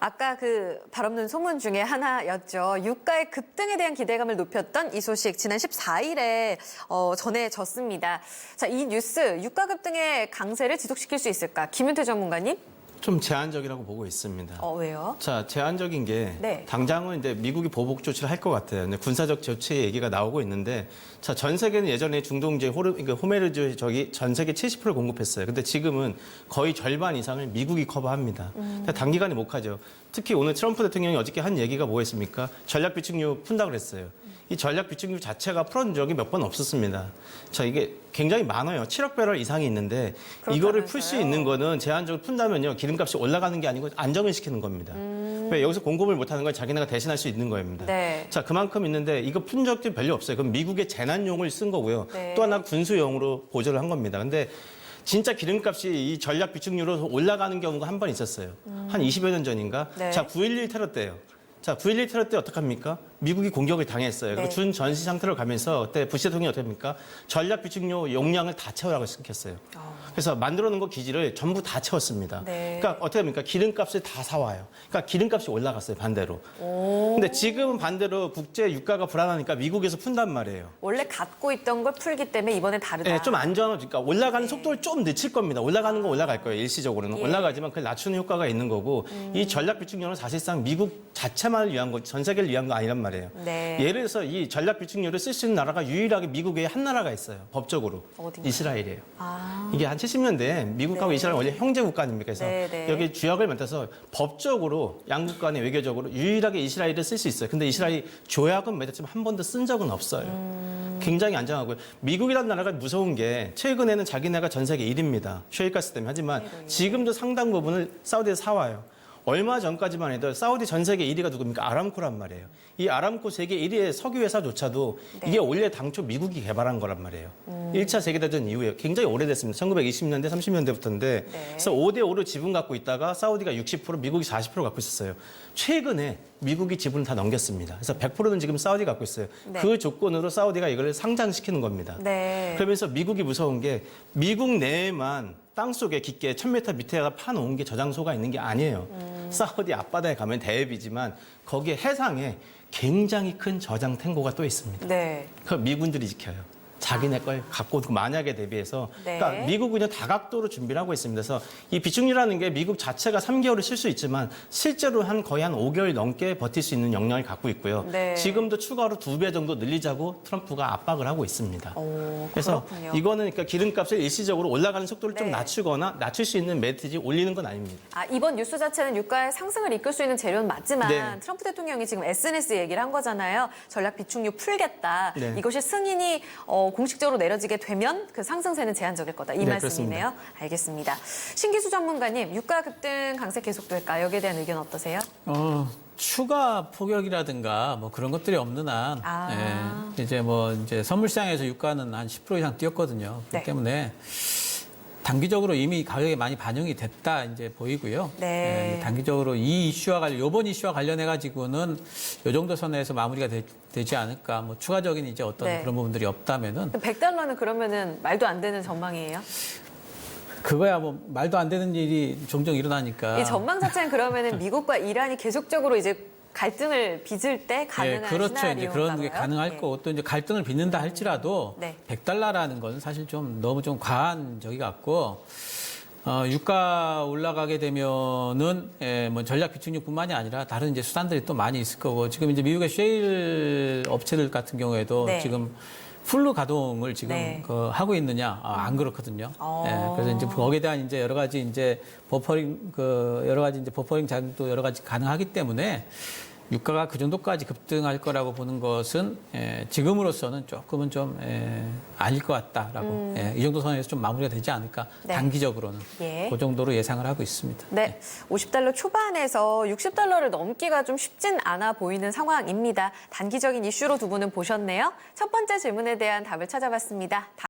아까 그 발 없는 소문 중에 하나였죠. 유가의 급등에 대한 기대감을 높였던 이 소식 지난 14일에 전해졌습니다. 자, 이 뉴스 유가 급등의 강세를 지속시킬 수 있을까? 김윤태 전문가님? 좀 제한적이라고 보고 있습니다. 왜요? 자, 제한적인 게 네. 당장은 이제 미국이 보복 조치를 할 것 같아요. 근데 군사적 조치 얘기가 나오고 있는데, 자, 전 세계는 예전에 중동제 그러니까 호메르즈 저기 전 세계 70%를 공급했어요. 근데 지금은 거의 절반 이상을 미국이 커버합니다. 단기간에 못 하죠. 특히 오늘 트럼프 대통령이 어저께 한 얘기가 뭐였습니까? 전략 비축유 푼다 그랬어요. 이 전략 비축유 자체가 풀어준 적이 몇 번 없었습니다. 자, 이게 굉장히 많아요. 7억 배럴 이상이 있는데 이거를 풀 수 있는 거는 제한적으로 푼다면요. 기름값이 올라가는 게 아니고 안정을 시키는 겁니다. 왜 여기서 공급을 못하는 걸 자기네가 대신할 수 있는 겁니다. 네. 자, 그만큼 있는데 이거 푼 적도 별로 없어요. 그럼 미국의 재난용을 쓴 거고요. 네. 또 하나 군수용으로 보조를 한 겁니다. 근데 진짜 기름값이 이 전략 비축유로 올라가는 경우가 한 번 있었어요. 한 20여 년 전인가? 네. 자, 9.11 테러 때요. 자, 9.11 테러 때 어떡합니까? 미국이 공격을 당했어요. 네. 준 전시 상태로 가면서 그때 부시 대통령이 어떻게 합니까? 전략 비축유 용량을 다 채우라고 시켰어요. 그래서 만들어 놓은 거 기지를 전부 다 채웠습니다. 네. 그러니까 어떻게 합니까? 기름값을 다 사와요. 그러니까 기름값이 올라갔어요, 반대로. 근데 지금은 반대로 국제 유가가 불안하니까 미국에서 푼단 말이에요. 원래 갖고 있던 걸 풀기 때문에 이번엔 다르다. 네, 좀 안전하니까 올라가는 속도를 좀 늦출 겁니다. 올라가는 건 올라갈 거예요, 일시적으로는. 예. 올라가지만 그걸 낮추는 효과가 있는 거고 이 전략 비축유는 사실상 미국 자체만을 위한 거, 전 세계를 위한 거 아니란 말이에요. 네. 예를 들어서 이 전략 비축유를 쓸 수 있는 나라가 유일하게 미국 외에 한 나라가 있어요. 법적으로. 어딘가요? 이스라엘이에요. 아. 이게 한 70년대에 미국하고 네. 이스라엘 원래 형제 국가 아닙니까? 그래서 네, 네. 여기 주역을 맡아서 법적으로 양국 간의 외교적으로 유일하게 이스라엘을 쓸 수 있어요. 근데 이스라엘이 조약은 맺었지만 한 번도 쓴 적은 없어요. 굉장히 안정하고요. 미국이라는 나라가 무서운 게 최근에는 자기네가 전 세계 1위입니다. 셰일가스 때문에. 하지만 지금도 상당 부분을 사우디에서 사와요. 얼마 전까지만 해도 사우디 전 세계 1위가 누굽니까? 아람코란 말이에요. 이 아람코 세계 1위의 석유 회사조차도 네. 이게 원래 당초 미국이 개발한 거란 말이에요. 1차 세계대전 이후에 굉장히 오래됐습니다. 1920년대, 30년대부터인데 네. 그래서 5대5로 지분 갖고 있다가 사우디가 60%, 미국이 40% 갖고 있었어요. 최근에 미국이 지분을 다 넘겼습니다. 그래서 100%는 지금 사우디가 갖고 있어요. 네. 그 조건으로 사우디가 이걸 상장시키는 겁니다. 네. 그러면서 미국이 무서운 게 미국 내에만 땅속에 깊게 1000m 밑에가 파놓은 게 저장소가 있는 게 아니에요. 사우디 앞바다에 가면 대해비지만 거기에 해상에 굉장히 큰 저장 탱고가 또 있습니다. 네. 그 미군들이 지켜요. 자기네 걸 갖고 오고 만약에 대비해서 네. 그러니까 미국은 다각도로 준비를 하고 있습니다. 그래서 이 비축유라는 게 미국 자체가 3개월을 쓸 수 있지만 실제로 거의 한 5개월 넘게 버틸 수 있는 역량을 갖고 있고요. 네. 지금도 추가로 2배 정도 늘리자고 트럼프가 압박을 하고 있습니다. 그래서 그렇군요. 이거는 그러니까 기름값을 일시적으로 올라가는 속도를 좀 네. 낮추거나 낮출 수 있는 메시지 올리는 건 아닙니다. 이번 뉴스 자체는 유가의 상승을 이끌 수 있는 재료는 맞지만 네. 트럼프 대통령이 지금 SNS 얘기를 한 거잖아요. 전략 비축유 풀겠다. 네. 이것이 승인이 공식적으로 내려지게 되면 그 상승세는 제한적일 거다. 이 네, 말씀이네요. 알겠습니다. 신기수 전문가님, 유가 급등 강세 계속될까? 여기에 대한 의견 어떠세요? 추가 폭격이라든가 뭐 그런 것들이 없는 한 이제 선물시장에서 유가는 한 10% 이상 뛰었거든요. 그렇기 네. 때문에 단기적으로 이미 가격에 많이 반영이 됐다 이제 보이고요. 네. 단기적으로 이번 이슈와 관련해 가지고는 이 정도 선에서 마무리가 되지 않을까. 뭐 추가적인 이제 어떤 네. 그런 부분들이 없다면은 $100는 그러면은 말도 안 되는 전망이에요? 그거야 뭐 말도 안 되는 일이 종종 일어나니까. 이 전망 자체는 그러면은 미국과 이란이 계속적으로 이제 갈등을 빚을 때 가능한 그렇죠. 이제 시나리오인가 그런 게 봐요? 가능할 네. 거고 또 이제 갈등을 빚는다 할지라도 네. $100라는 건 사실 좀 너무 좀 과한 적이 같고 유가 올라가게 되면은 뭐 전략 비축유뿐만이 아니라 다른 이제 수단들이 또 많이 있을 거고 지금 이제 미국의 셰일 업체들 같은 경우에도 네. 지금 풀로 가동을 지금 네. 하고 있느냐? 안 그렇거든요. 그래서 이제 거기에 대한 이제 여러 가지 이제 버퍼링 버퍼링 작용도 여러 가지 가능하기 때문에 유가가 그 정도까지 급등할 거라고 보는 것은 지금으로서는 조금은 좀 아닐 것 같다라고 이 정도 선에서 좀 마무리가 되지 않을까 네. 단기적으로는 예. 그 정도로 예상을 하고 있습니다. 네, $50 초반에서 $60를 넘기가 좀 쉽진 않아 보이는 상황입니다. 단기적인 이슈로 두 분은 보셨네요. 첫 번째 질문에 대한 답을 찾아봤습니다.